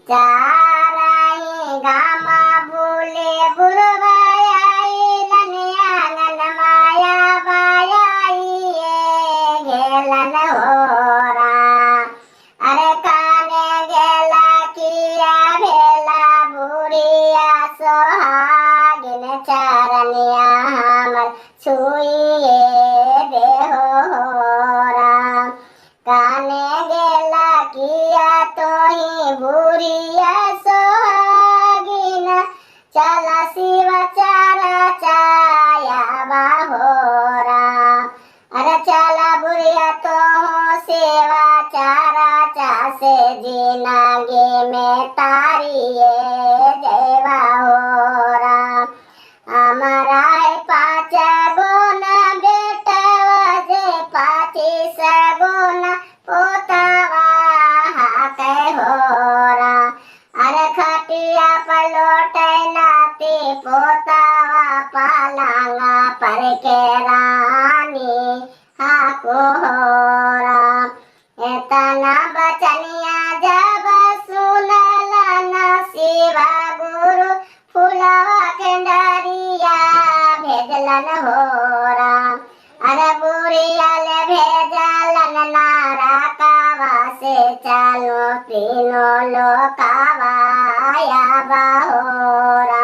चाराई गामा बोले बुरबाई आंगन माया बायाई गेलन होरा। अरे काने गेला किया भेला बुढ़िया सोहागिन चरनिया हमर छुइए देहोरा। काने गेला किया तोही बुढ़िया सोहागिन चला शिव चारा चाया बाहोरा। अरे चला बुढ़िया तो सेवा चारा चासे जिनागे में तारिये देवा होरा। हमारा पाँच गुना बेटवा जे 25 गुना पोतावा हाथे होरा। अरे खटिया पर लोटे नाती पोतावा पलंगा पर के रानी हाको होरा। एतना बचनिया जब सुनला न शिवा गुरु फुलवा के डरिया भेजलन होरा। अरे बुढ़िया ले भेजलन नारा कावा से चालो तीनों लोकावा या बाहोरा।